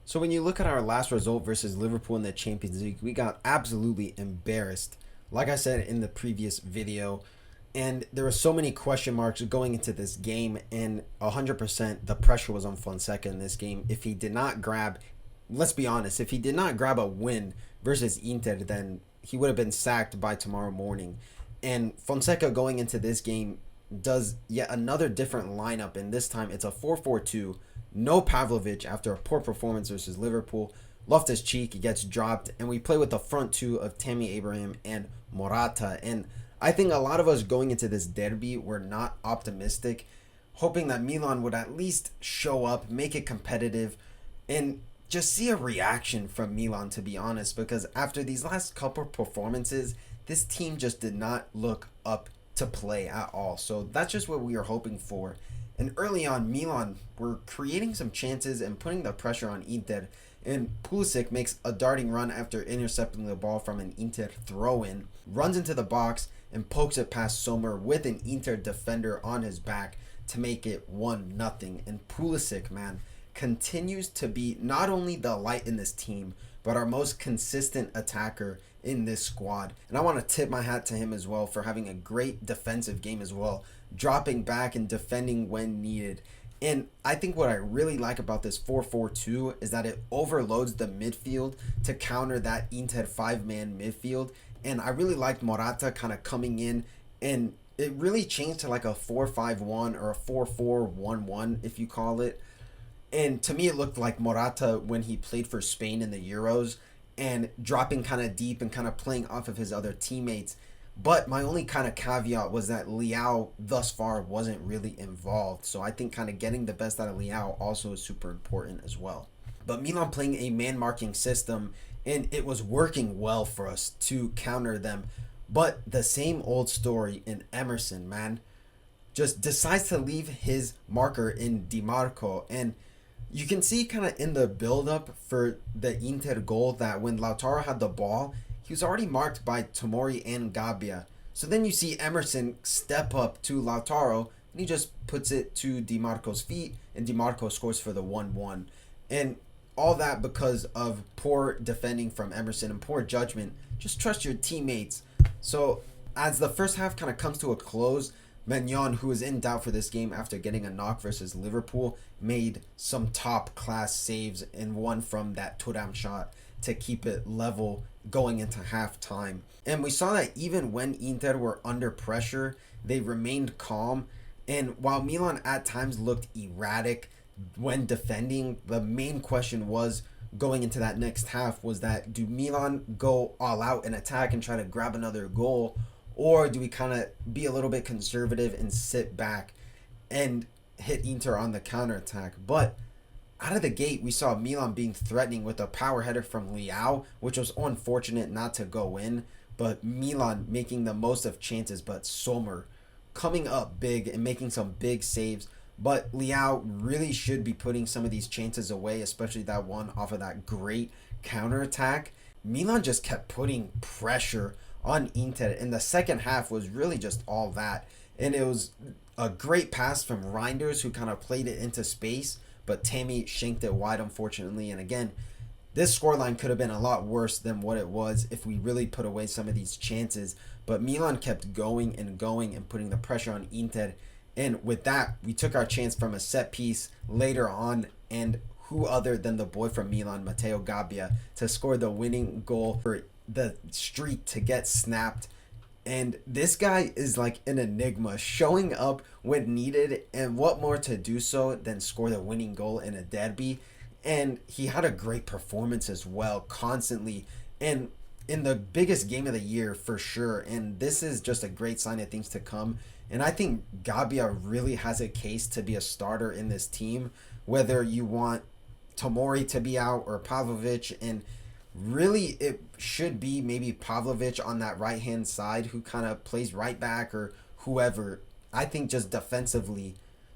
So when you look at our last result versus Liverpool in the Champions League, we got absolutely embarrassed. Like I said in the previous video, and there were so many question marks going into this game, and 100% the pressure was on Fonseca in this game. If he did not grab, let's be honest, if he did not grab a win versus Inter, then he would have been sacked by tomorrow morning. And Fonseca going into this game does yet another different lineup, and this time it's a 4-4-2. No Pavlovic after a poor performance versus Liverpool. Loftus Cheek gets dropped, and we play with the front two of Tammy Abraham and Morata. And I think a lot of us going into this derby were not optimistic, hoping that Milan would at least show up, make it competitive, and just see a reaction from Milan, to be honest, because after these last couple performances, this team just did not look up to play at all. So that's just what we were hoping for. And early on, Milan were creating some chances and putting the pressure on Inter. And Pulisic makes a darting run after intercepting the ball from an Inter throw-in, runs into the box and pokes it past Sommer with an Inter defender on his back to make it 1-0. And Pulisic, man, continues to be not only the light in this team, but our most consistent attacker in this squad. And I want to tip my hat to him as well for having a great defensive game as well, dropping back and defending when needed. And I think what I really like about this 4-4-2 is that it overloads the midfield to counter that Inter five-man midfield. And I really liked Morata kind of coming in, and it really changed to like a 4-5-1 or a 4-4-1-1 if you call it. And to me, it looked like Morata when he played for Spain in the Euros and dropping kind of deep and kind of playing off of his other teammates. But my only kind of caveat was that Leao thus far wasn't really involved. So I think kind of getting the best out of Leao also is super important as well. But Milan playing a man-marking system, and it was working well for us to counter them. But the same old story in Emerson, man, just decides to leave his marker in Di Marco. And you can see kind of in the build-up for the Inter goal that when Lautaro had the ball, he was already marked by Tomori and Gabbia. So then you see Emerson step up to Lautaro, and he just puts it to Di Marco's feet, and Di Marco scores for the 1-1. And all that because of poor defending from Emerson and poor judgment. Just trust your teammates. So as the first half kind of comes to a close, Magnon, who was in doubt for this game after getting a knock versus Liverpool, made some top-class saves and one from that Thuram shot to keep it level going into halftime. And we saw that even when Inter were under pressure, they remained calm. And while Milan at times looked erratic when defending, the main question was going into that next half was that do Milan go all out and attack and try to grab another goal, or do we kind of be a little bit conservative and sit back and hit Inter on the counterattack? But out of the gate, we saw Milan being threatening with a power header from Leao, which was unfortunate not to go in. But Milan making the most of chances, but Sommer coming up big and making some big saves. But Leao really should be putting some of these chances away, especially that one off of that great counterattack. Milan just kept putting pressure on Inter, and the second half was really just all that. And it was a great pass from Reinders, who kind of played it into space, but Tammy shanked it wide, unfortunately. And again, this scoreline could have been a lot worse than what it was if we really put away some of these chances. But Milan kept going and going and putting the pressure on Inter. And with that, we took our chance from a set piece later on, and who other than the boy from Milan, Matteo Gabbia, to score the winning goal for the streak to get snapped. And this guy is like an enigma, showing up when needed, and what more to do so than score the winning goal in a derby. And he had a great performance as well, constantly, and in the biggest game of the year for sure. And this is just a great sign of things to come. And I think Gabbia really has a case to be a starter in this team, whether you want Tomori to be out or Pavlovic. And really, it should be maybe Pavlovic on that right-hand side who kind of plays right back or whoever. I think just defensively,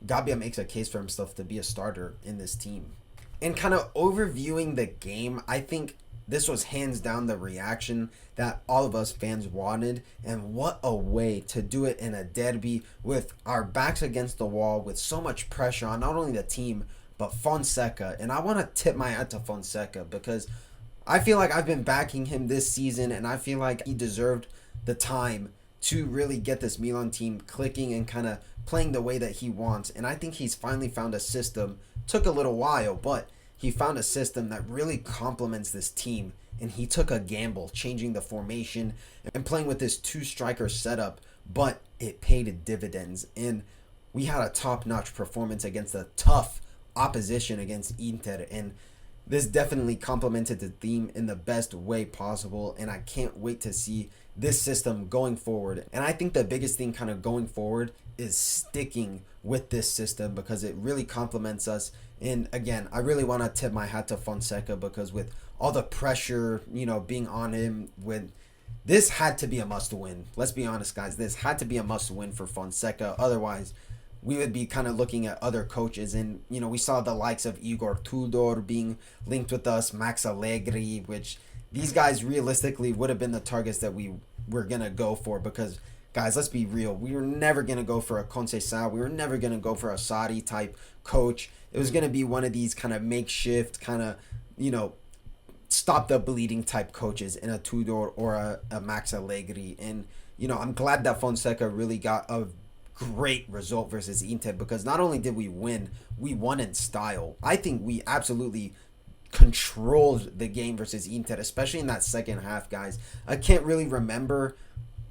Gabbia makes a case for himself to be a starter in this team. And kind of overviewing the game, I think this was hands down the reaction that all of us fans wanted. And what a way to do it in a derby with our backs against the wall, with so much pressure on not only the team, but Fonseca. And I want to tip my hat to Fonseca because I feel like I've been backing him this season, and I feel like he deserved the time to really get this Milan team clicking and kind of playing the way that he wants. And I think he's finally found a system. Took a little while, but he found a system that really complements this team. And he took a gamble, changing the formation and playing with this two-striker setup, but it paid dividends. And we had a top-notch performance against a tough opposition against Inter. And this definitely complemented the theme in the best way possible, and I can't wait to see this system going forward. And I think the biggest thing kind of going forward is sticking with this system because it really complements us. And again, I really want to tip my hat to Fonseca because with all the pressure, being on him, when this had to be a must win. Let's be honest, guys. This had to be a must win for Fonseca. Otherwise, we would be kind of looking at other coaches. And, we saw the likes of Igor Tudor being linked with us, Max Allegri, which these guys realistically would have been the targets that we were going to go for because, guys, let's be real. We were never going to go for a Conceição. We were never going to go for a Sarri type coach. It was going to be one of these kind of makeshift, kind of, stop the bleeding type coaches in a Tudor or a Max Allegri. And, I'm glad that Fonseca really got a great result versus Inter because not only did we win, we won in style. I think we absolutely controlled the game versus Inter, especially in that second half, guys. I can't really remember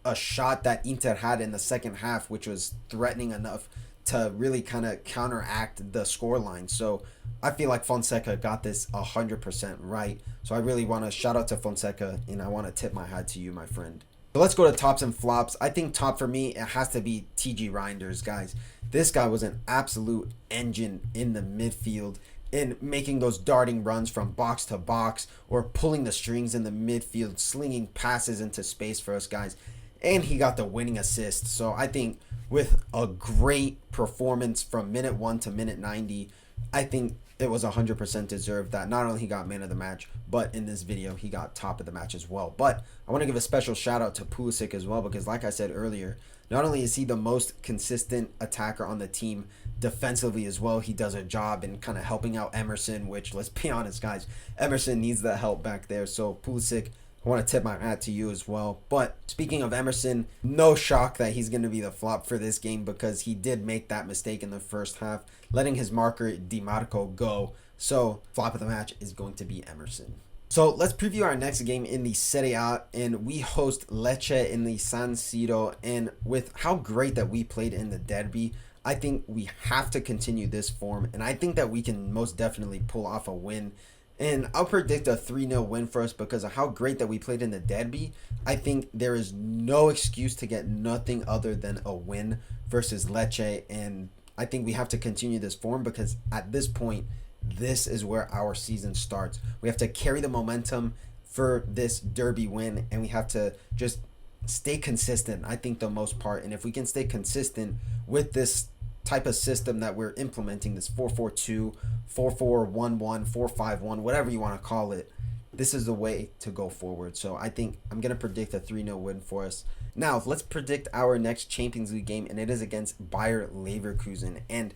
a shot that Inter had in the second half which was threatening enough to really kind of counteract the scoreline. So I feel like Fonseca got this 100% right. So I really want to shout out to Fonseca, and I want to tip my hat to you, my friend. So let's go to tops and flops. I think top for me, it has to be TG Reinders, guys. This guy was an absolute engine in the midfield in making those darting runs from box to box or pulling the strings in the midfield, slinging passes into space for us, guys. And he got the winning assist. So I think with a great performance from minute 1 to minute 90, I think it was 100% deserved that not only he got man of the match, but in this video, he got top of the match as well. But I want to give a special shout out to Pulisic as well, because like I said earlier, not only is he the most consistent attacker on the team, defensively as well, he does a job in kind of helping out Emerson, which, let's be honest, guys, Emerson needs the help back there. So Pulisic, I want to tip my hat to you as well. But speaking of Emerson, no shock that he's going to be the flop for this game because he did make that mistake in the first half, letting his marker DiMarco go. So flop of the match is going to be Emerson. So let's preview our next game in the Serie A, and we host Lecce in the San Siro. And with how great that we played in the derby, I think we have to continue this form, and I think that we can most definitely pull off a win. And I'll predict a 3-0 win for us because of how great that we played in the derby. I think there is no excuse to get nothing other than a win versus Lecce. And I think we have to continue this form because at this point, this is where our season starts. We have to carry the momentum for this derby win, and we have to just stay consistent, I think, the most part. And if we can stay consistent with this type of system that we're implementing, this 4-4-2, 4-4-1-1, 4-5-1, whatever you want to call it, this is the way to go forward. So I think I'm going to predict a 3-0 win for us. Now, let's predict our next Champions League game, and it is against Bayer Leverkusen. And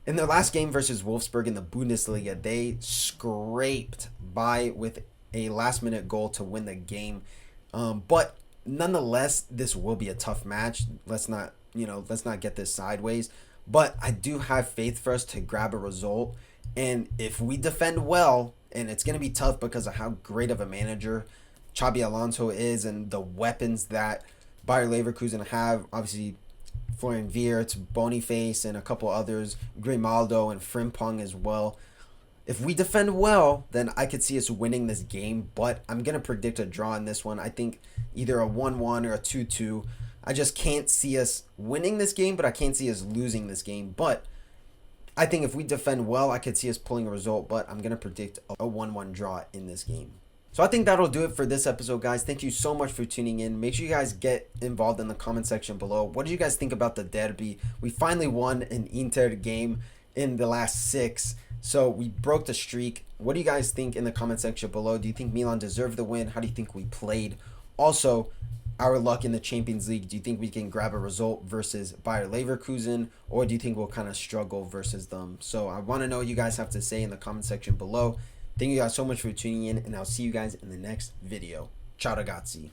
in their last game versus Wolfsburg in the Bundesliga, they scraped by with a last-minute goal to win the game. But nonetheless, this will be a tough match. Let's not get this sideways. But I do have faith for us to grab a result. And if we defend well, and it's going to be tough because of how great of a manager Xabi Alonso is and the weapons that Bayer Leverkusen have, obviously Florian Wirtz, Boniface, and a couple others, Grimaldo and Frimpong as well. If we defend well, then I could see us winning this game, but I'm going to predict a draw in this one. I think either a 1-1 or a 2-2. I just can't see us winning this game, but I can't see us losing this game. But I think if we defend well, I could see us pulling a result, but I'm going to predict a 1-1 draw in this game. So I think that'll do it for this episode, guys. Thank you so much for tuning in. Make sure you guys get involved in the comment section below. What did you guys think about the derby? We finally won an Inter game in the last 6. So we broke the streak. What do you guys think in the comment section below? Do you think Milan deserved the win? How do you think we played? Also, our luck in the Champions League? Do you think we can grab a result versus Bayer Leverkusen, or do you think we'll kind of struggle versus them? So I want to know what you guys have to say in the comment section below. Thank you guys so much for tuning in, and I'll see you guys in the next video. Ciao ragazzi.